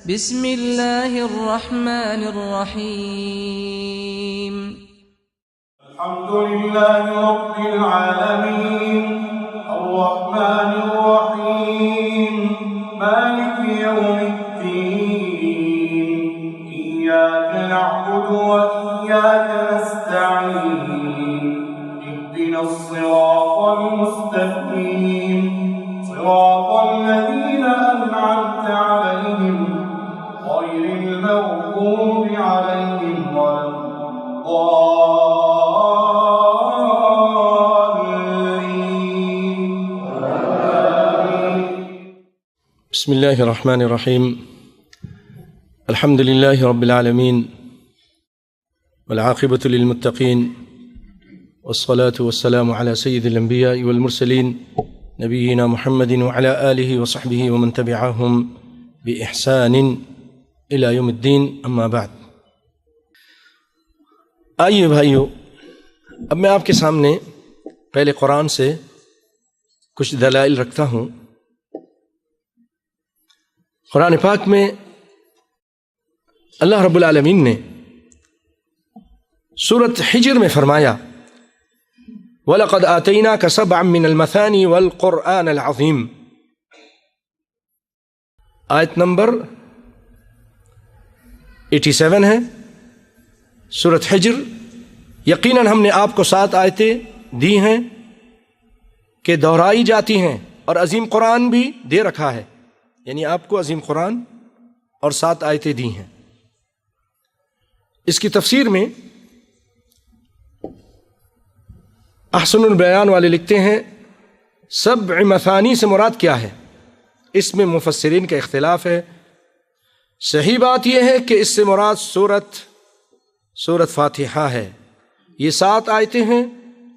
بسم اللہ الرحمن الرحیم الحمد للہ رب العالمین الرحمن الرحیم مالک یوم الدین ایاک نعبد و ایاک نستعین اهدنا الصراط المستقیم صراط الذین انعمت علیہم غیر المغضوب علیہم ولا بسم الله الرحمن الرحيم الحمد لله رب العالمين والعاقبة للمتقين والصلاة والسلام على سيد الأنبياء والمرسلين نبينا محمد وعلى آله وصحبه ومن تبعهم بإحسان إلى يوم الدين أما بعد. آئیے بھائیو، اب میں آپ کے سامنے پہلے قرآن سے کچھ دلائل رکھتا ہوں. قرآن پاک میں اللہ رب العالمین نے سورۃ حجر میں فرمایا وَلَقَدْ آتَيْنَاكَ سَبْعًا مِّنَ الْمَثَانِي وَالْقُرْآنَ الْعَظِيمِ. آیت نمبر 87 ہے سورۃ حجر. یقیناً ہم نے آپ کو 7 آیتیں دی ہیں کہ دہرائی جاتی ہیں، اور عظیم قرآن بھی دے رکھا ہے، یعنی آپ کو عظیم قرآن اور 7 آیتیں دی ہیں. اس کی تفسیر میں احسن البیان والے لکھتے ہیں 7 مثانی سے مراد کیا ہے. اس میں مفسرین کا اختلاف ہے. صحیح بات یہ ہے کہ اس سے مراد سورۃ فاتحہ ہے. یہ 7 آیتیں ہیں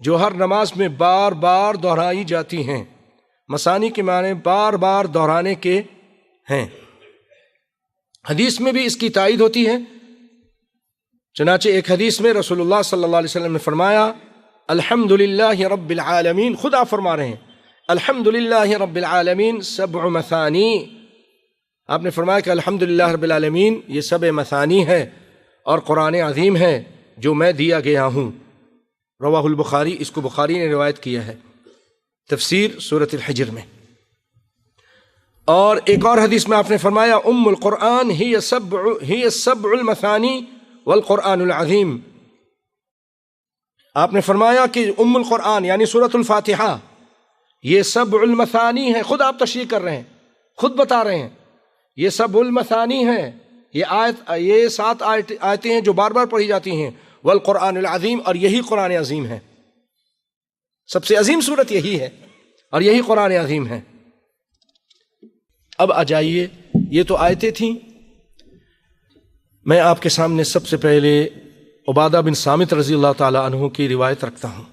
جو ہر نماز میں بار بار دہرائی جاتی ہیں. مثانی کے معنی بار بار دہرانے کے ہیں. حدیث میں بھی اس کی تائید ہوتی ہے. چنانچہ ایک حدیث میں رسول اللہ صلی اللہ علیہ وسلم نے فرمایا الحمدللہ رب العالمین، خود آپ فرما رہے ہیں الحمدللہ رب العالمین 7 مثانی. آپ نے فرمایا کہ الحمدللہ رب العالمین یہ 7 مثانی ہے اور قرآن عظیم ہے جو میں دیا گیا ہوں. رواہ البخاری، اس کو بخاری نے روایت کیا ہے تفسیر سورۃ الحجر میں. اور ایک اور حدیث میں آپ نے فرمایا ام القرآن ہی 7 المثانی والقرآن العظیم. آپ نے فرمایا کہ ام القرآن یعنی سورۃ الفاتحہ یہ 7 المثانی ہے. خود آپ تشریح کر رہے ہیں، خود بتا رہے ہیں یہ 7 المثانی ہے. یہ 7 آیتیں ہیں جو بار بار پڑھی جاتی ہیں. والقرآن العظیم، اور یہی قرآن عظیم ہے. سب سے عظیم سورت یہی ہے اور یہی قرآن عظیم ہے. اب آ جائیے، یہ تو آیتیں تھیں. میں آپ کے سامنے سب سے پہلے عبادہ بن صامت رضی اللہ تعالی عنہ کی روایت رکھتا ہوں.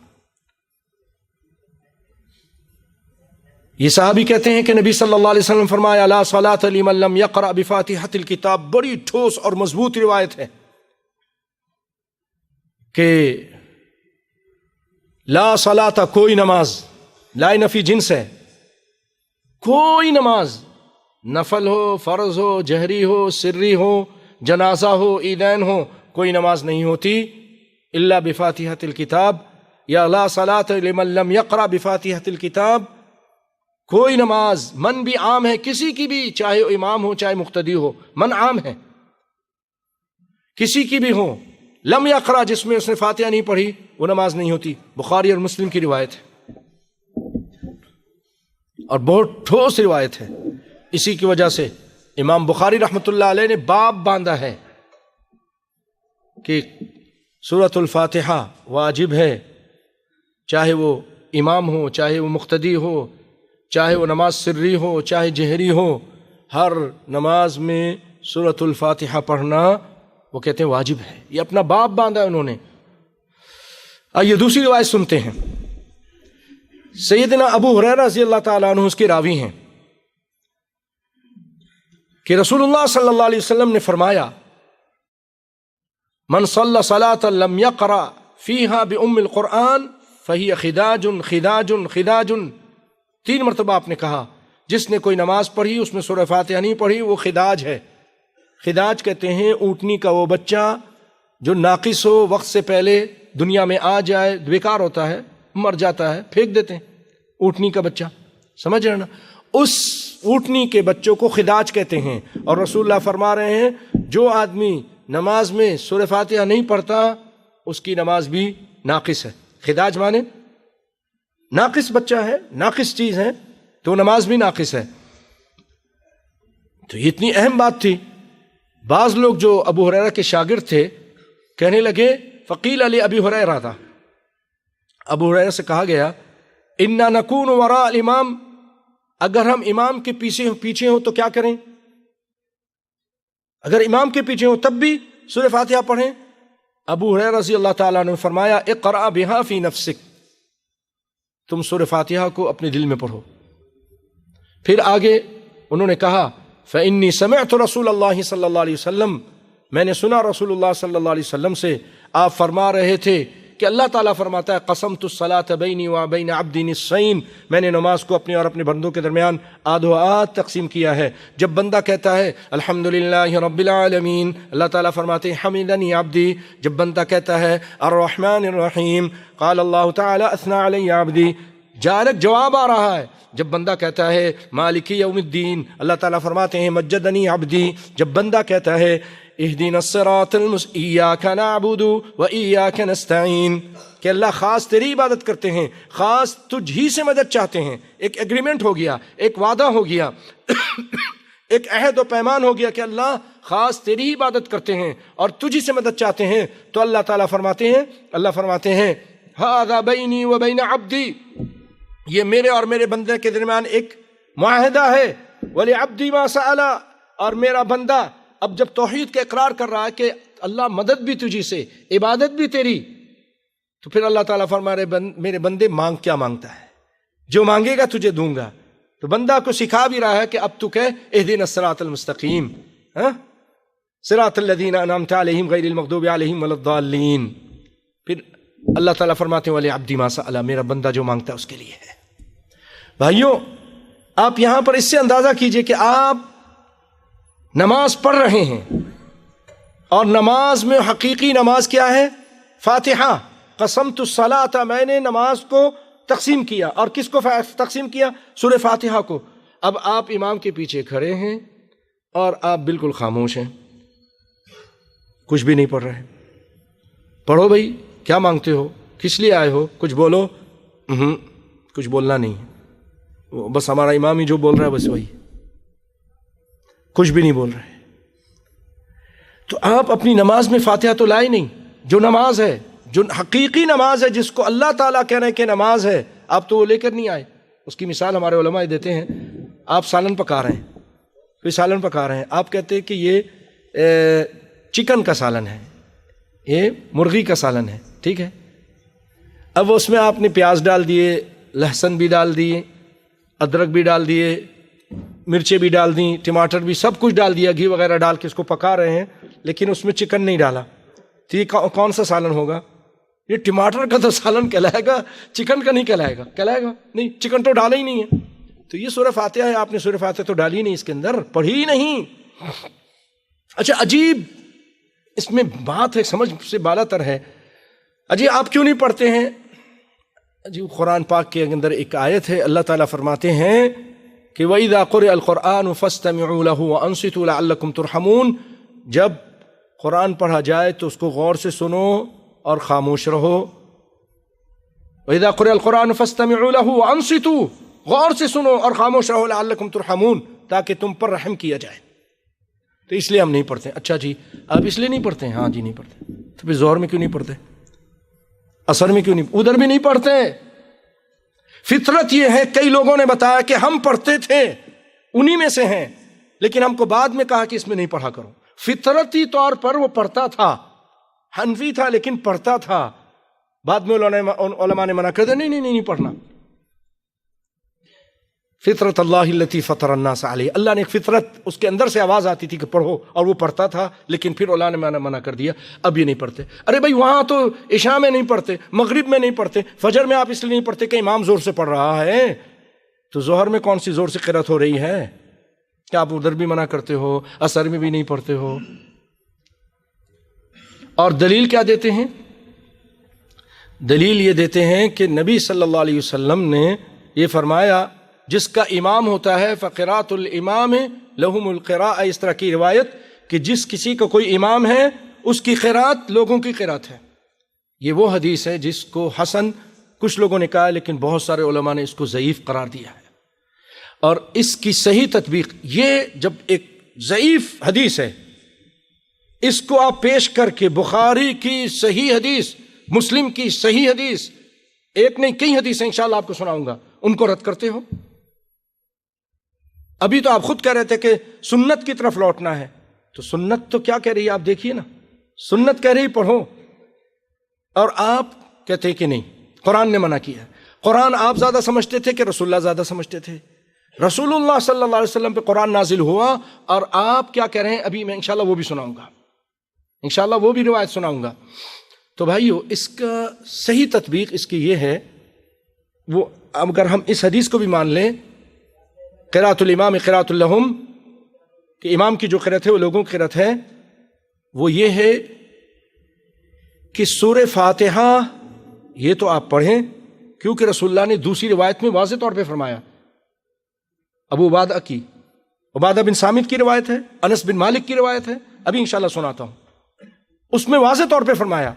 یہ صحابی کہتے ہیں کہ نبی صلی اللہ علیہ وسلم فرمایا لا صلاۃ لمن لم یقرأ بفاتحۃ الکتاب. بڑی ٹھوس اور مضبوط روایت ہے کہ لا صلاۃ کوئی نماز، لا نفی جنس ہے، کوئی نماز نفل ہو، فرض ہو، جہری ہو، سری ہو، جنازہ ہو، عیدین ہو، کوئی نماز نہیں ہوتی الا بفاتحۃ الکتاب، یا لا صلاۃ لمن لم یقرأ بفاتحۃ الکتاب. کوئی نماز، من بھی عام ہے کسی کی بھی، چاہے امام ہو چاہے مقتدی ہو، من عام ہے کسی کی بھی ہو. لم یقرأ جس میں اس نے فاتحہ نہیں پڑھی وہ نماز نہیں ہوتی. بخاری اور مسلم کی روایت ہے اور بہت ٹھوس روایت ہے. اسی کی وجہ سے امام بخاری رحمۃ اللہ علیہ نے باب باندھا ہے کہ سورۃ الفاتحہ واجب ہے، چاہے وہ امام ہو چاہے وہ مقتدی ہو، چاہے وہ نماز سری ہو چاہے جہری ہو، ہر نماز میں سورۃ الفاتحہ پڑھنا وہ کہتے ہیں واجب ہے. یہ اپنا باب باندھا انہوں نے. آئیے دوسری روایت سنتے ہیں. سیدنا ابو ہریرہ رضی اللہ تعالیٰ عنہ اس کے راوی ہیں کہ رسول اللہ صلی اللہ علیہ وسلم نے فرمایا من صلی صلاۃ لم یقرأ فیہا بأم القرآن فہی خداج خداج خداج. 3 مرتبہ آپ نے کہا جس نے کوئی نماز پڑھی اس میں سورہ فاتحہ نہیں پڑھی وہ خداج ہے، خداج کہتے ہیں اونٹنی کا وہ بچہ جو ناقص ہو، وقت سے پہلے دنیا میں آ جائے، بیکار ہوتا ہے، مر جاتا ہے، پھینک دیتے ہیں اونٹنی کا بچہ، سمجھ رہے نا؟ اس اونٹنی کے بچوں کو خداج کہتے ہیں۔ اور رسول اللہ فرما رہے ہیں جو آدمی نماز میں سورہ فاتحہ نہیں پڑھتا اس کی نماز بھی ناقص ہے۔ خداج مانے ناقص بچہ ہے، ناقص چیز ہے، تو نماز بھی ناقص ہے۔ تو یہ اتنی اہم بات تھی۔ بعض لوگ جو ابو ہریرہ کے شاگرد تھے کہنے لگے، فقیل علی ابی ہریرہ تھا، ابو ہریرہ سے کہا گیا انا نکون وراء الامام، اگر ہم امام کے پیچھے ہوں تو کیا کریں؟ اگر امام کے پیچھے ہوں تب بھی سورہ فاتحہ پڑھیں؟ ابو ہریرہ رضی اللہ تعالیٰ نے فرمایا اقرأ بها فی نفسک، تم سورہ فاتحہ کو اپنے دل میں پڑھو۔ پھر آگے انہوں نے کہا فإنی سمعت رسول اللہ صلی اللہ علیہ وسلم، میں نے سنا رسول اللہ صلی اللہ علیہ وسلم سے، آپ فرما رہے تھے کہ اللہ تعالیٰ فرماتا ہے قسمت الصلاۃ بینی وبین عبدی نصفین، میں نے نماز کو اپنے اور اپنے بندوں کے درمیان آدھو آدھ تقسیم کیا ہے۔ جب بندہ کہتا ہے الحمدللہ رب العالمین، اللہ تعالیٰ فرماتے ہیں حمدنی عبدی۔ جب بندہ کہتا ہے الرحمن الرحیم، قال اللہ تعالیٰ اثنى علی عبدی، جواب آ رہا ہے۔ جب بندہ کہتا ہے مالک یوم الدین، اللہ تعالیٰ فرماتے ہیں مجدنی عبدی۔ جب بندہ کہتا ہے اہدنا الصراط ایاک نعبد و ایاک نستعین، کہ اللہ خاص تیری عبادت کرتے ہیں، خاص تجھ ہی سے مدد چاہتے ہیں۔ ایک ایگریمنٹ ہو گیا، ایک وعدہ ہو گیا، ایک عہد و پیمان ہو گیا کہ اللہ خاص تیری ہی عبادت کرتے ہیں اور تجھ ہی سے مدد چاہتے ہیں۔ تو اللہ تعالیٰ فرماتے ہیں ھذا بینی و بین عبدی، یہ میرے اور میرے بندے کے درمیان ایک معاہدہ ہے۔ وَلِعَبْدِ مَا سَأَلَ، اور میرا بندہ اب جب توحید کا اقرار کر رہا ہے کہ اللہ مدد بھی تجھی سے، عبادت بھی تیری، تو پھر اللہ تعالیٰ فرما رہے میرے بندے مانگ کیا مانگتا ہے، جو مانگے گا تجھے دوں گا۔ تو بندہ کو سکھا بھی رہا ہے کہ اب تو کہہ اہدنا الصراط المستقیم، صراط الذین انعمت علیہم غیر المغضوب علیہم ولا الضالین۔ پھر اللہ تعالیٰ فرماتے ہیں وَلِعَبْدِ مَا سَأَلَ، میرا بندہ جو مانگتا ہے اس کے لیے ہے۔ بھائیوں، آپ یہاں پر اس سے اندازہ کیجئے کہ آپ نماز پڑھ رہے ہیں اور نماز میں حقیقی نماز کیا ہے؟ فاتحہ۔ قسمت الصلاۃ، میں نے نماز کو تقسیم کیا، اور کس کو تقسیم کیا؟ سورہ فاتحہ کو۔ اب آپ امام کے پیچھے کھڑے ہیں اور آپ بالکل خاموش ہیں، کچھ بھی نہیں پڑھ رہے۔ پڑھو بھائی، کیا مانگتے ہو، کس لیے آئے ہو، کچھ بولو۔ کچھ بولنا نہیں ہے، بس ہمارا امام ہی جو بول رہا ہے بس وہی، کچھ بھی نہیں بول رہے۔ تو آپ اپنی نماز میں فاتحہ تو لائے نہیں۔ جو نماز ہے، جو حقیقی نماز ہے، جس کو اللہ تعالیٰ کہہ رہے ہیں کہ نماز ہے، آپ تو وہ لے کر نہیں آئے۔ اس کی مثال ہمارے علماء دیتے ہیں، آپ سالن پکا رہے ہیں، کوئی سالن پکا رہے ہیں، آپ کہتے ہیں کہ یہ چکن کا سالن ہے، یہ مرغی کا سالن ہے، ٹھیک ہے۔ اب اس میں آپ نے پیاز ڈال دیے، لہسن بھی ڈال دیے، ادرک بھی ڈال دیے، مرچیں بھی ڈال دیں، ٹماٹر بھی، سب کچھ ڈال دیا، گھی وغیرہ ڈال کے اس کو پکا رہے ہیں، لیکن اس میں چکن نہیں ڈالا، تو یہ کون سا سالن ہوگا؟ یہ ٹماٹر کا تو سالن کہلائے گا، چکن کا نہیں کہلائے گا نہیں، چکن تو ڈالا ہی نہیں ہے۔ تو یہ سورہ فاتحہ ہے، آپ نے سورہ فاتحہ تو ڈالی نہیں، اس کے اندر پڑھی ہی نہیں۔ اچھا، عجیب اس میں بات ہے، سمجھ سے بالا تر ہے۔ اجی آپ کیوں نہیں پڑھتے ہیں؟ جی قرآن پاک کے اندر ایک آیت ہے، اللہ تعالیٰ فرماتے ہیں کہ وَإِذَا قُرِئَ الْقُرْآنُ فَاسْتَمِعُوا لَهُ وَأَنصِتُوا لَعَلَّكُمْ تُرْحَمُونَ، جب قرآن پڑھا جائے تو اس کو غور سے سنو اور خاموش رہو۔ وَإِذَا قُرِئَ الْقُرْآنُ فَاسْتَمِعُوا لَهُ وَأَنصِتُوا، غور سے سنو اور خاموش رہو، لَعَلَّكُمْ تُرْحَمُونَ، تاکہ تم پر رحم کیا جائے۔ تو اس لیے ہم نہیں پڑھتے۔ اچھا جی، آپ اس لیے نہیں پڑھتے ہیں؟ ہاں جی نہیں پڑھتے۔ تو پھر ظہر میں کیوں نہیں پڑھتے؟ عصر میں کیوں نہیں؟ ادھر بھی نہیں پڑھتے۔ فطرت یہ ہے، کئی لوگوں نے بتایا کہ ہم پڑھتے تھے، انہی میں سے ہیں، لیکن ہم کو بعد میں کہا کہ اس میں نہیں پڑھا کرو۔ فطرتی طور پر وہ پڑھتا تھا، حنفی تھا لیکن پڑھتا تھا، بعد میں علماء نے منع کر دیا نہیں پڑھنا۔ فطرت اللہ التی فطر الناس علیہ، اللہ نے ایک فطرت، اس کے اندر سے آواز آتی تھی کہ پڑھو، اور وہ پڑھتا تھا، لیکن پھر علماء نے منع کر دیا، اب یہ نہیں پڑھتے۔ ارے بھائی، وہاں تو عشاء میں نہیں پڑھتے، مغرب میں نہیں پڑھتے، فجر میں آپ اس لیے نہیں پڑھتے کہ امام زور سے پڑھ رہا ہے، تو ظہر میں کون سی زور سے قرات ہو رہی ہے؟ کیا آپ ادھر بھی منع کرتے ہو، اثر میں بھی نہیں پڑھتے ہو؟ اور دلیل کیا دیتے ہیں؟ دلیل یہ دیتے ہیں کہ نبی صلی اللہ علیہ وسلم نے یہ فرمایا جس کا امام ہوتا ہے فقراۃ الامام لہم القراء، اس طرح کی روایت کہ جس کسی کا کوئی امام ہے اس کی قرات لوگوں کی قرات ہے۔ یہ وہ حدیث ہے جس کو حسن کچھ لوگوں نے کہا، لیکن بہت سارے علماء نے اس کو ضعیف قرار دیا ہے۔ اور اس کی صحیح تطبیق، یہ جب ایک ضعیف حدیث ہے اس کو آپ پیش کر کے بخاری کی صحیح حدیث، مسلم کی صحیح حدیث، ایک نہیں کئی حدیثیں انشاءاللہ آپ کو سناؤں گا، ان کو رد کرتے ہو۔ ابھی تو آپ خود کہہ رہے تھے کہ سنت کی طرف لوٹنا ہے، تو سنت تو کیا کہہ رہی ہے آپ دیکھیے نا، سنت کہہ رہی پڑھو، اور آپ کہتے ہیں کہ نہیں قرآن نے منع کیا ہے۔ قرآن آپ زیادہ سمجھتے تھے کہ رسول اللہ زیادہ سمجھتے تھے؟ رسول اللہ صلی اللہ علیہ وسلم پہ قرآن نازل ہوا، اور آپ کیا کہہ رہے ہیں؟ ابھی میں انشاءاللہ وہ بھی سناؤں گا، انشاءاللہ وہ بھی روایت سناؤں گا۔ تو بھائیو اس کا صحیح تطبیق اس کی یہ ہے، وہ اگر ہم اس حدیث کو بھی مان لیں قراءۃ الامام قراءۃ لہم، کہ امام کی جو قرات ہے وہ لوگوں کی قرات ہے، وہ یہ ہے کہ سورہ فاتحہ یہ تو آپ پڑھیں، کیونکہ رسول اللہ نے دوسری روایت میں واضح طور پہ فرمایا، ابو عبادہ بن سامت کی روایت ہے، انس بن مالک کی روایت ہے، ابھی انشاءاللہ سناتا ہوں، اس میں واضح طور پہ فرمایا،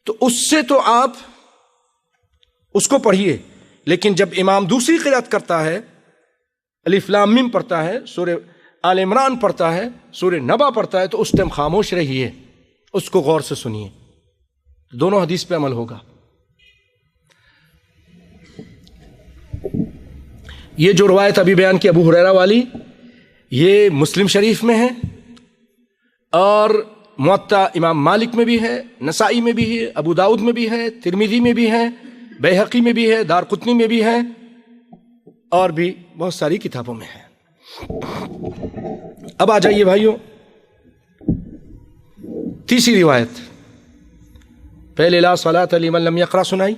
تو اس سے تو آپ اس کو پڑھیے۔ لیکن جب امام دوسری قرات کرتا ہے، الف لام میم پڑھتا ہے، سورہ آل عمران پڑھتا ہے، سورہ نبا پڑھتا ہے، تو اس ٹائم خاموش رہیے، اس کو غور سے سنیے، دونوں حدیث پہ عمل ہوگا۔ یہ جو روایت ابھی بیان کی ابو ہریرہ والی، یہ مسلم شریف میں ہے، اور موطا امام مالک میں بھی ہے، نسائی میں بھی ہے، ابو داؤد میں بھی ہے، ترمذی میں بھی ہے، بیہقی میں بھی ہے، دارقطنی میں بھی ہے، اور بھی بہت ساری کتابوں میں ہے۔ اب آ جائیے بھائیوں تیسری روایت، پہلے لا صلاۃ لمن لم یقرأ سنائی،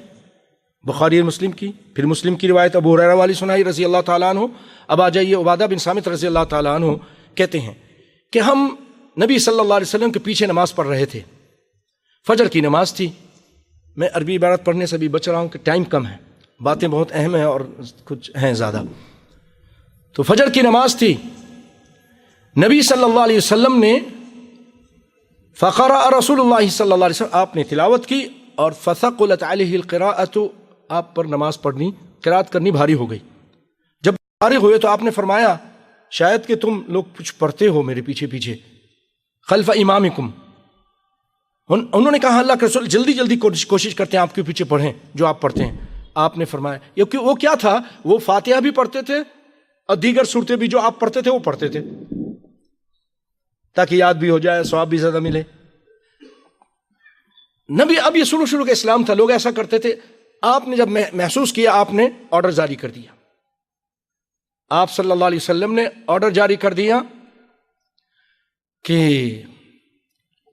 بخاری اور مسلم کی، پھر مسلم کی روایت ابو ہریرہ والی سنائی رضی اللہ تعالیٰ عنہ۔ اب آ جائیے عبادہ بن سامت رضی اللہ تعالیٰ عنہ کہتے ہیں کہ ہم نبی صلی اللہ علیہ وسلم کے پیچھے نماز پڑھ رہے تھے، فجر کی نماز تھی۔ میں عربی عبارت پڑھنے سے بھی بچ رہا ہوں کہ ٹائم کم ہے، باتیں بہت اہم ہیں اور کچھ ہیں زیادہ۔ تو فجر کی نماز تھی، نبی صلی اللہ علیہ وسلم نے فقرأ رسول اللہ صلی اللہ علیہ وسلم، آپ نے تلاوت کی، اور فثقلت علیہ القراءۃ، آپ پر نماز پڑھنی، قرات کرنی بھاری ہو گئی۔ جب فارغ ہوئے تو آپ نے فرمایا شاید کہ تم لوگ کچھ پڑھتے ہو میرے پیچھے پیچھے، خلف امامکم۔ انہوں نے کہا اللہ کے رسول جلدی جلدی کوشش کرتے ہیں آپ کے پیچھے پڑھیں جو آپ پڑھتے ہیں۔ آپ نے فرمایا وہ کیا تھا، وہ فاتحہ بھی پڑھتے تھے اور دیگر صورتیں بھی جو آپ پڑھتے تھے وہ پڑھتے تھے، تاکہ یاد بھی ہو جائے، ثواب بھی زیادہ ملے۔ نبی اب یہ شروع کے اسلام تھا، لوگ ایسا کرتے تھے۔ آپ نے جب محسوس کیا، آپ نے آرڈر جاری کر دیا، آپ صلی اللہ علیہ وسلم نے آرڈر جاری کر دیا کہ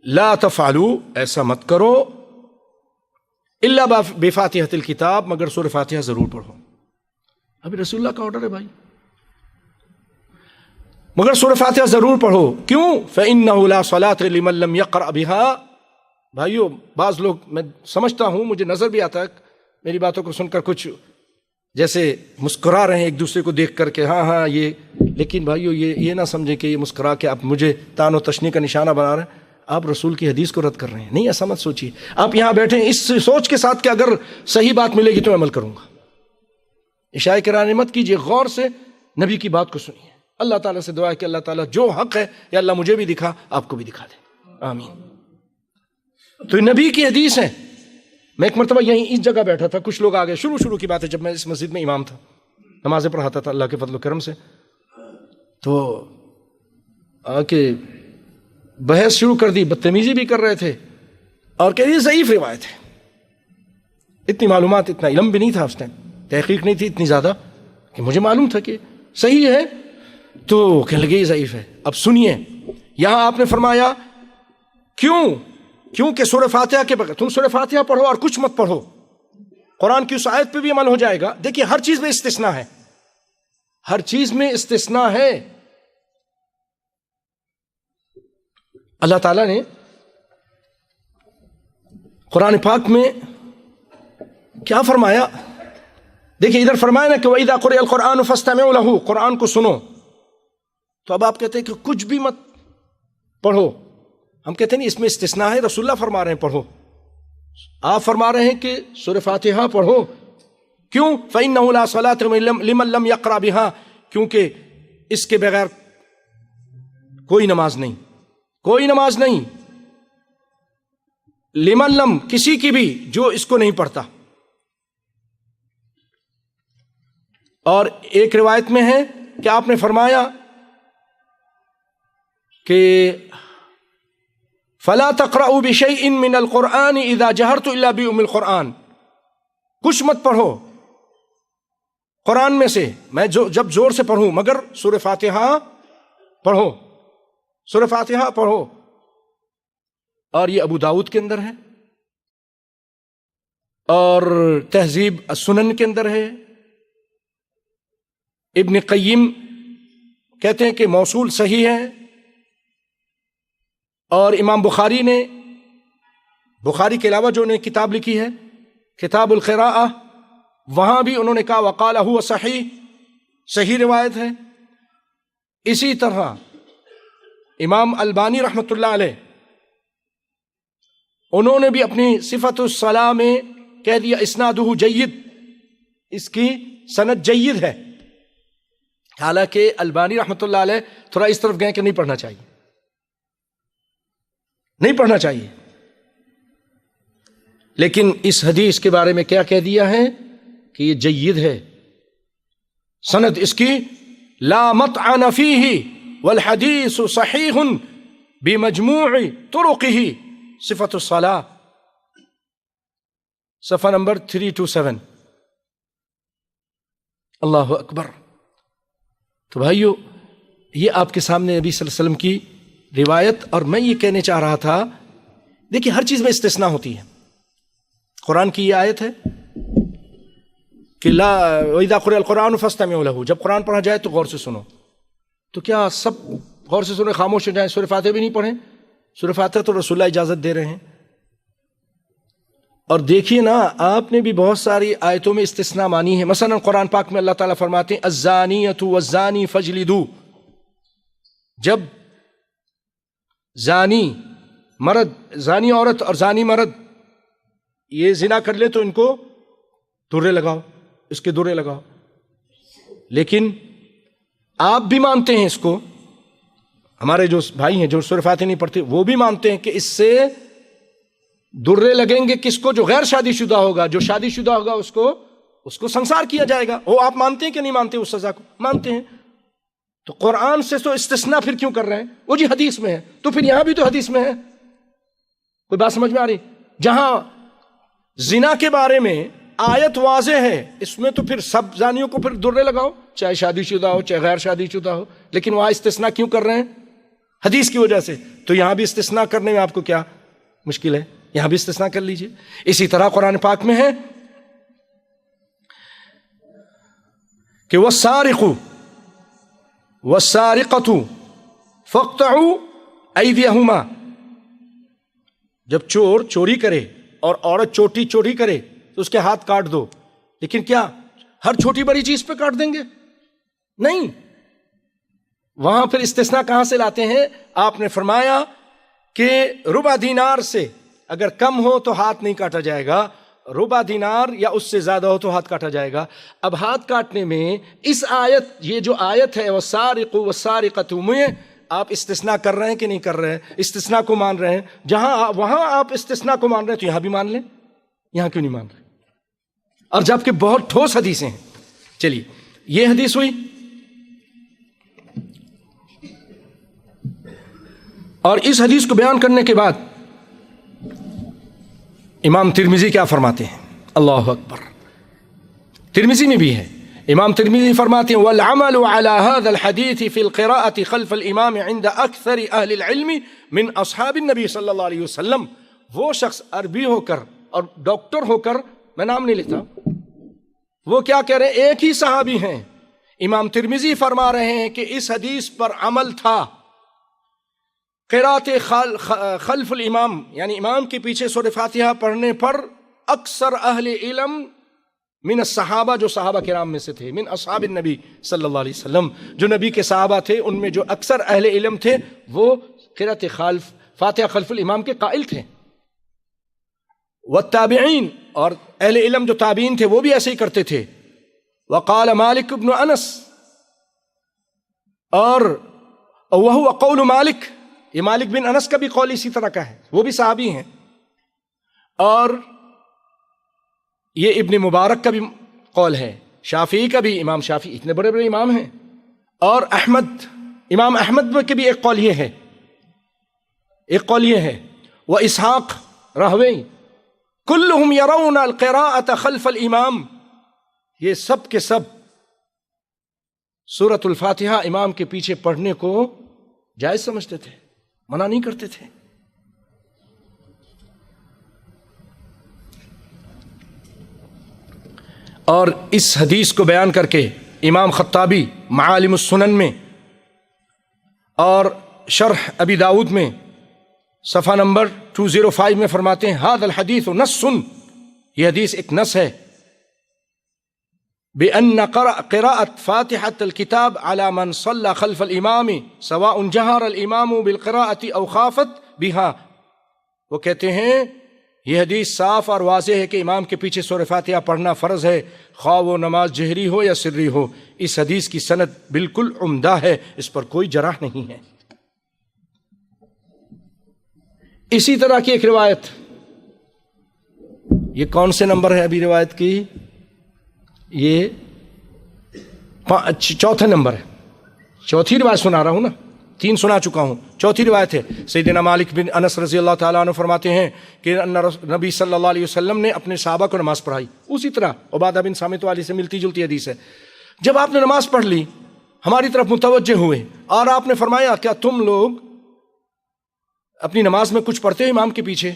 لا تفعلوا، ایسا مت کرو، الا بفاتحۃ الکتاب، مگر سورہ فاتحہ ضرور پڑھو۔ ابھی رسول اللہ کا آرڈر ہے بھائی، مگر سورہ فاتحہ ضرور پڑھو۔ کیوں؟ فإنہ لا صلاۃ لمن لم یقرأ بها۔ بھائیو بعض لوگ، میں سمجھتا ہوں، مجھے نظر بھی آتا ہے میری باتوں کو سن کر کچھ جیسے مسکرا رہے ہیں ایک دوسرے کو دیکھ کر کے، ہاں یہ، لیکن بھائیو یہ نہ سمجھیں کہ یہ مسکرا کے آپ مجھے طعن و تشنیع کا نشانہ بنا رہے ہیں، آپ رسول کی حدیث کو رد کر رہے ہیں۔ نہیں، ایسا مت سوچیے، آپ یہاں بیٹھے اس سوچ کے ساتھ کہ اگر صحیح بات ملے گی تو میں عمل کروں گا۔ اشاعہ کرانہ مت کیجیے، غور سے نبی کی بات کو سنیے۔ اللہ تعالیٰ سے دعا ہے کہ اللہ تعالیٰ جو حق ہے یا اللہ مجھے بھی دکھا، آپ کو بھی دکھا دے، آمین۔ تو نبی کی حدیث ہے۔ میں ایک مرتبہ یہیں اس جگہ بیٹھا تھا، کچھ لوگ آ گئے، شروع کی بات ہے، جب میں اس مسجد میں امام تھا، نمازیں پڑھاتا تھا اللہ کے فضل و کرم سے، تو آ کے بحث شروع کر دی، بدتمیزی بھی کر رہے تھے، اور کہ یہ ضعیف روایت ہے۔ اتنی معلومات، اتنا علم بھی نہیں تھا اس ٹائم، تحقیق نہیں تھی اتنی زیادہ کہ مجھے معلوم تھا کہ صحیح ہے، تو کہنے لگے یہ ضعیف ہے۔ اب سنیے، یہاں آپ نے فرمایا کیونکہ سورہ فاتحہ کے بغیر، تم سورہ فاتحہ پڑھو اور کچھ مت پڑھو، قرآن کی اس آیت پہ بھی عمل ہو جائے گا۔ دیکھیے ہر چیز میں استثناء ہے، ہر چیز میں استثناء ہے. اللہ تعالیٰ نے قرآن پاک میں کیا فرمایا؟ دیکھیں ادھر فرمایا نا کہ وَإِذَا قُرِئَ الْقُرْآنُ فَاسْتَمِعُوا لَهُ، قرآن کو سنو. تو اب آپ کہتے ہیں کہ کچھ بھی مت پڑھو. ہم کہتے ہیں نہیں، اس میں استثناء ہے. رسول اللہ فرما رہے ہیں پڑھو. آپ فرما رہے ہیں کہ سورہ فاتحہ پڑھو. کیوں؟ فَإِنَّهُ لَا صَلَاةَ لِمَن لَّمْ يَقْرَأْ بِهَا، کیونکہ اس کے بغیر کوئی نماز نہیں، کوئی نماز نہیں. لمن لم، کسی کی بھی جو اس کو نہیں پڑھتا. اور ایک روایت میں ہے کہ آپ نے فرمایا کہ فَلَا تَقْرَأُوا بِشَيْءٍ مِّنَ الْقُرْآنِ إِذَا جَهَرْتُ إِلَّا بِأُمِّ الْقُرْآنِ، کچھ مت پڑھو قرآن میں سے میں جب زور سے پڑھوں، مگر سورہ فاتحہ پڑھو، سورہ فاتحہ پڑھو. اور یہ ابو داؤد کے اندر ہے اور تہذیب السنن کے اندر ہے. ابن قیم کہتے ہیں کہ موصول صحیح ہے. اور امام بخاری نے، بخاری کے علاوہ جو انہوں نے کتاب لکھی ہے کتاب القراءہ، وہاں بھی انہوں نے کہا وقال هو صحیح، صحیح روایت ہے. اسی طرح امام البانی رحمۃ اللہ علیہ، انہوں نے بھی اپنی صفت الصلاۃ میں کہہ دیا اسنادہ جید، اس کی سند جید ہے. حالانکہ البانی رحمۃ اللہ علیہ تھوڑا اس طرف گئے کہ نہیں پڑھنا چاہیے، نہیں پڑھنا چاہیے. لیکن اس حدیث کے بارے میں کیا کہہ دیا ہے کہ یہ جید ہے، سند اس کی لا مطعن فیہ والحدیث صحیح بمجموع طرقہ. صفت الصلاۃ صفحہ نمبر 327. اللہ اکبر. تو بھائیو، یہ آپ کے سامنے نبی صلی اللہ علیہ وسلم کی روایت. اور میں یہ کہنے چاہ رہا تھا، دیکھیے ہر چیز میں استثناء ہوتی ہے. قرآن کی یہ آیت ہے کہ لا وَإِذَا قُرِئَ الْقُرْآنُ فَاسْتَمِعُوا لَهُ، جب قرآن پڑھا جائے تو غور سے سنو. تو کیا سب غور سے سنیں، خاموش ہو جائیں، سورہ فاتحہ بھی نہیں پڑھیں؟ سورہ فاتحہ تو رسول اللہ اجازت دے رہے ہیں. اور دیکھیے نا، آپ نے بھی بہت ساری آیتوں میں استثناء مانی ہے. مثلا قرآن پاک میں اللہ تعالیٰ فرماتے ہیں الزانیۃ والزانی فاجلدوا، جب زانی مرد، زانی عورت اور زانی مرد یہ زنا کر لے تو ان کو درے لگاؤ، اس کے درے لگاؤ. لیکن آپ بھی مانتے ہیں اس کو، ہمارے جو بھائی ہیں جو سورہ فاتحہ نہیں پڑھتے وہ بھی مانتے ہیں کہ اس سے درے لگیں گے. کس کو؟ جو غیر شادی شدہ ہوگا. جو شادی شدہ ہوگا اس کو سنسار کیا جائے گا. وہ آپ مانتے ہیں کہ نہیں مانتے؟ اس سزا کو مانتے ہیں. تو قرآن سے تو استثناء پھر کیوں کر رہے ہیں؟ وہ جی حدیث میں ہے، تو پھر یہاں بھی تو حدیث میں ہے. کوئی بات سمجھ میں آ رہی؟ جہاں زنا کے بارے میں آیت واضح ہے، اس میں تو پھر سب زانیوں کو پھر درے لگاؤ، چاہے شادی شدہ ہو چاہے غیر شادی شدہ ہو. لیکن وہاں استثناء کیوں کر رہے ہیں؟ حدیث کی وجہ سے. تو یہاں بھی استثناء کرنے میں آپ کو کیا مشکل ہے؟ یہاں بھی استثناء کر لیجئے. اسی طرح قرآن پاک میں ہے کہ والسارق والسارقۃ فاقطعوا ایدیہما، جب چور چوری کرے اور عورت چوری کرے تو اس کے ہاتھ کاٹ دو. لیکن کیا ہر چھوٹی بڑی چیز پہ کاٹ دیں گے؟ نہیں. وہاں پھر استثناء کہاں سے لاتے ہیں؟ آپ نے فرمایا کہ ربع دینار سے اگر کم ہو تو ہاتھ نہیں کاٹا جائے گا، ربع دینار یا اس سے زیادہ ہو تو ہاتھ کاٹا جائے گا. اب ہاتھ کاٹنے میں اس آیت، یہ جو آیت ہے والسارق والسارقۃ، میں آپ استثناء کر رہے ہیں کہ نہیں کر رہے ہیں؟ استثناء کو مان رہے ہیں. جہاں وہاں آپ استثناء کو مان رہے ہیں تو یہاں بھی مان لیں. یہاں کیوں نہیں مان رہے؟ اور جبکہ بہت ٹھوس حدیثیں ہیں. چلیے یہ حدیث ہوئی. اور اس حدیث کو بیان کرنے کے بعد امام ترمذی کیا فرماتے ہیں؟ اللہ اکبر. ترمذی میں بھی ہے، امام ترمذی فرماتے ہیں والعمل على هذا الحديث في القراءة خلف الامام عند اکثر اہل العلم من اصحاب النبی صلی اللہ علیہ وسلم. وہ شخص عربی ہو کر اور ڈاکٹر ہو کر، میں نام نہیں لکھتا، وہ کیا کہہ رہے ہیں؟ ایک ہی صحابی ہیں، امام ترمذی فرما رہے ہیں کہ اس حدیث پر عمل تھا، قرات خلف الامام یعنی امام کے پیچھے سورہ فاتحہ پڑھنے پر اکثر اہل علم من الصحابہ، جو صحابہ کرام میں سے تھے، من اصحاب النبی صلی اللہ علیہ وسلم، جو نبی کے صحابہ تھے ان میں جو اکثر اہل علم تھے وہ قرات فاتحہ خلف الامام کے قائل تھے. والتابعین، اور اہل علم جو تابعین تھے وہ بھی ایسے ہی کرتے تھے. وقال مالک بن انس، اور وہو قول مالک، یہ مالک بن انس کا بھی قول اسی طرح کا ہے، وہ بھی صحابی ہیں. اور یہ ابن مبارک کا بھی قول ہے، شافعی کا بھی، امام شافعی اتنے بڑے بڑے امام ہیں. اور احمد، امام احمد کے بھی ایک قول یہ ہے، واسحاق راہوی، کلہم یرون القراءۃ خلف الامام، یہ سب کے سب سورۃ الفاتحہ امام کے پیچھے پڑھنے کو جائز سمجھتے تھے، منع نہیں کرتے تھے. اور اس حدیث کو بیان کر کے امام خطابی معالم السنن میں اور شرح ابی داؤد میں صفحہ نمبر 205 میں فرماتے ہیں ھذا الحدیث نص، یہ حدیث ایک نص ہے، بأن قراءة فاتحة الكتاب على من صلى خلف الامام سواء جهر الامام بالقراءة او خافت بها. وہ کہتے ہیں یہ حدیث صاف اور واضح ہے کہ امام کے پیچھے سورہ فاتحہ پڑھنا فرض ہے، خواہ وہ نماز جہری ہو یا سری ہو. اس حدیث کی سند بالکل عمدہ ہے، اس پر کوئی جرح نہیں ہے. اسی طرح کی ایک روایت، یہ کون سے نمبر ہے ابھی روایت کی؟ یہ چوتھا نمبر ہے، چوتھی روایت سنا رہا ہوں نا، 3 سنا چکا ہوں، چوتھی روایت ہے. سیدنا مالک بن انس رضی اللہ تعالیٰ عنہ فرماتے ہیں کہ نبی صلی اللہ علیہ وسلم نے اپنے صحابہ کو نماز پڑھائی. اسی طرح عبادہ بن صامت والی سے ملتی جلتی حدیث ہے. جب آپ نے نماز پڑھ لی، ہماری طرف متوجہ ہوئے اور آپ نے فرمایا کیا تم لوگ اپنی نماز میں کچھ پڑھتے ہو امام کے پیچھے؟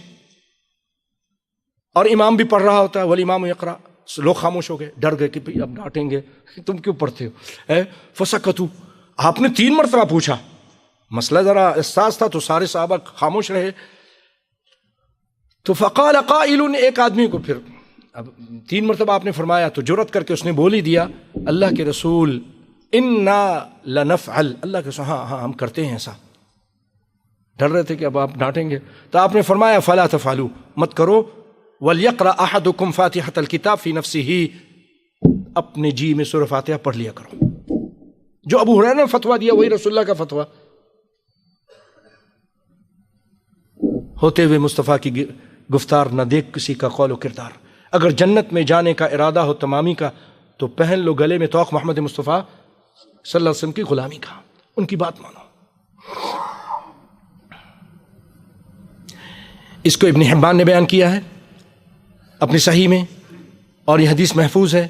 اور امام بھی پڑھ رہا ہوتا ہے، والامام یقرأ. لوگ خاموش ہو گئے، ڈر گئے کہ اب ڈانٹیں گے، تم کیوں پڑھتے ہو؟ فسکتوا، آپ نے 3 مرتبہ پوچھا، مسئلہ ذرا احساس تھا تو سارے صحابہ خاموش رہے. تو فقال قائل، ایک آدمی کو پھر اب 3 مرتبہ آپ نے فرمایا تو جرأت کر کے اس نے بول ہی دیا، اللہ کے رسول انا لنفعل، اللہ کے رسول ہاں ہم کرتے ہیں ایسا. ڈر رہے تھے کہ اب آپ ڈانٹیں گے، تو آپ نے فرمایا فلا تفعلوا، مت کرو. وَلْيَقْرَأْ أَحَدُكُمْ فَاتِحَةَ الْكِتَابِ فِي نَفْسِهِ، اپنے جی میں سورہ فاتحہ پڑھ لیا کرو. جو ابو ہریرہ نے فتویٰ دیا وہی رسول اللہ کا فتویٰ، ہوتے ہوئے مصطفیٰ کی گفتار نہ دیکھ کسی کا قول و کردار. اگر جنت میں جانے کا ارادہ ہو تمامی کا تو پہن لو گلے میں توق محمد مصطفیٰ صلی اللہ علیہ وسلم کی غلامی کا، ان کی بات مانو. اس کو ابن حبان نے بیان کیا ہے اپنی صحیح میں، اور یہ حدیث محفوظ ہے،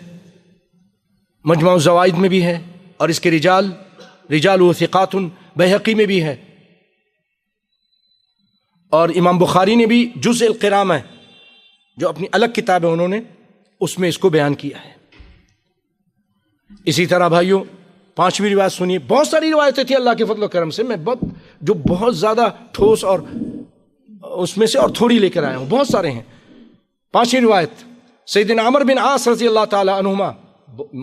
مجمع الزوائد میں بھی ہے، اور اس کے رجال و ثقات بیہقی میں بھی ہے، اور امام بخاری نے بھی جزء القرامہ جو اپنی الگ کتاب ہے انہوں نے اس میں اس کو بیان کیا ہے. اسی طرح بھائیوں 5ویں روایت سنیے. بہت ساری روایتیں تھیں اللہ کے فضل و کرم سے، میں بہت زیادہ ٹھوس اور اس میں سے اور تھوڑی لے کر آیا ہوں، بہت سارے ہیں. 5ویں روایت سیدنا عمر بن عاص رضی اللہ تعالیٰ عنہما،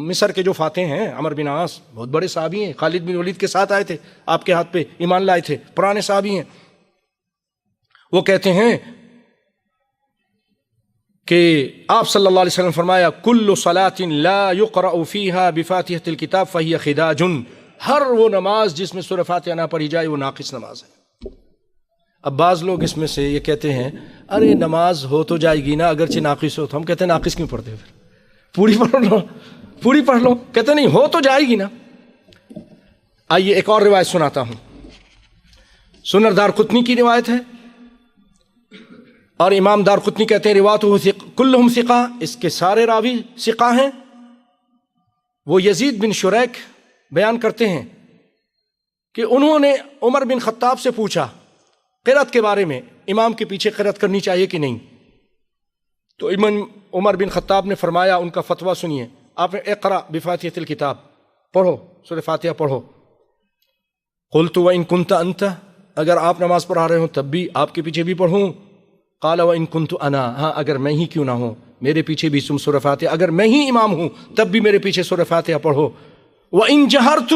مصر کے جو فاتح ہیں عمر بن عاص بہت بڑے صحابی ہیں، خالد بن ولید کے ساتھ آئے تھے، آپ کے ہاتھ پہ ایمان لائے تھے، پرانے صحابی ہیں. وہ کہتے ہیں کہ آپ صلی اللہ علیہ وسلم فرمایا کل صلاۃ لا یقرأ فیہا بفاتحۃ الکتاب فہی خداج، ہر وہ نماز جس میں سورہ فاتحہ نہ پڑھی جائے وہ ناقص نماز ہے. اب بعض لوگ اس میں سے یہ کہتے ہیں ارے نماز ہو تو جائے گی نا اگرچہ ناقص ہو، تو ہم کہتے ہیں ناقص کیوں پڑھتے ہو، پھر پوری پڑھ لو. کہتے نہیں ہو تو جائے گی نا. آئیے ایک اور روایت سناتا ہوں، سنن دارقطنی کی روایت ہے، اور امام دارقطنی کہتے ہیں رواتہ کلہم ثقہ، اس کے سارے راوی ثقہ ہیں. وہ یزید بن شریک بیان کرتے ہیں کہ انہوں نے عمر بن خطاب سے پوچھا قرأت کے بارے میں، امام کے پیچھے قرأت کرنی چاہیے کہ نہیں. تو امام عمر بن خطاب نے فرمایا، ان کا فتویٰ سنیے، آپ نے اقرأ بفاتحۃ الکتاب، پڑھو سورہ فاتحہ پڑھو۔ قلت وإن كنت انت، اگر آپ نماز پڑھا رہے ہوں تب بھی آپ کے پیچھے بھی پڑھوں۔ قال وإن كنت انا، ہاں اگر میں ہی کیوں نہ ہوں میرے پیچھے بھی تم سورہ فاتحہ، اگر میں ہی امام ہوں تب بھی میرے پیچھے سورہ فاتحہ پڑھو۔ وإن جہرت،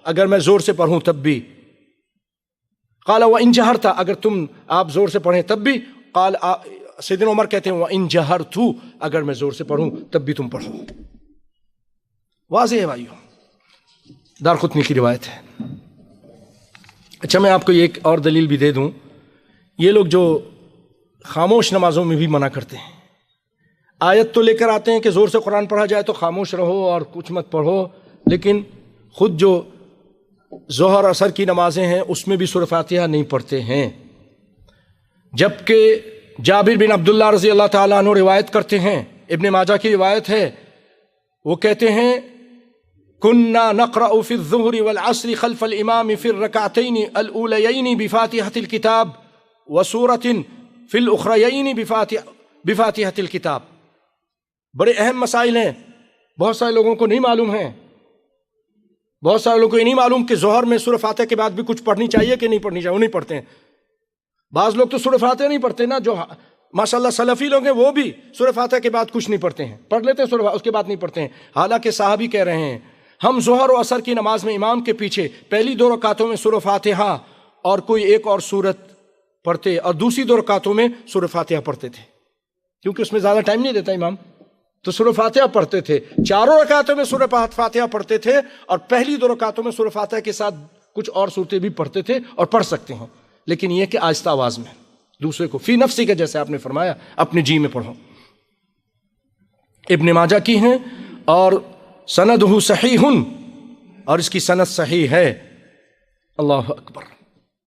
اگر میں زور سے پڑھوں تب بھی۔ قال وإن جہرت، اگر آپ زور سے پڑھیں تب بھی۔ قال سیدنا عمر کہتے ہیں وإن جہرت، اگر میں زور سے پڑھوں تب بھی تم پڑھو۔ واضح ہے بھائیو، دارقطنی کی روایت ہے۔ اچھا میں آپ کو ایک اور دلیل بھی دے دوں، یہ لوگ جو خاموش نمازوں میں بھی منع کرتے ہیں، آیت تو لے کر آتے ہیں کہ زور سے قرآن پڑھا جائے تو خاموش رہو اور کچھ مت پڑھو، لیکن خود جو ظہر عصر کی نمازیں ہیں اس میں بھی سورہ فاتحہ نہیں پڑھتے ہیں۔ جبکہ جابر بن عبداللہ رضی اللہ تعالیٰ عنہ روایت کرتے ہیں، ابن ماجہ کی روایت ہے، وہ کہتے ہیں كنا نقرأ في الظهر والعصر خلف الإمام في الركعتين الأوليين بفاتحة الكتاب وسورة في الأخريين بفاتحة الكتاب۔ بڑے اہم مسائل ہیں، بہت سارے لوگوں کو نہیں معلوم ہیں، بہت سارے لوگوں کو یہ نہیں معلوم کہ ظہر میں سورہ فاتحہ کے بعد بھی کچھ پڑھنی چاہیے کہ نہیں پڑھنی چاہیے، وہ نہیں پڑھتے ہیں۔ بعض لوگ تو سورہ فاتحہ نہیں پڑھتے نا، جو ماشاءاللہ سلفی لوگ ہیں وہ بھی سورہ فاتحہ کے بعد کچھ نہیں پڑھتے ہیں، پڑھ لیتے ہیں سورہ، اس کے بعد نہیں پڑھتے ہیں۔ حالانکہ صحابی کہہ رہے ہیں ہم ظہر و عصر کی نماز میں امام کے پیچھے پہلی 2 رکعتوں میں سورہ فاتحہ اور کوئی ایک اور سورت پڑھتے، اور دوسری 2 رکعتوں میں سورہ فاتحہ پڑھتے تھے، کیونکہ اس میں زیادہ ٹائم نہیں دیتا امام، تو سورہ فاتحہ پڑھتے تھے۔ 4 رکعتوں میں سورہ فاتحہ پڑھتے تھے، اور پہلی 2 رکعتوں میں سورہ فاتحہ کے ساتھ کچھ اور صورتیں بھی پڑھتے تھے اور پڑھ سکتے ہیں، لیکن یہ کہ آہستہ آواز میں، دوسرے کو فی نفسی کا، جیسے آپ نے فرمایا اپنے جی میں پڑھو۔ ابن ماجہ کی ہیں اور سندہ صحیح، اور اس کی سند صحیح ہے۔ اللہ اکبر۔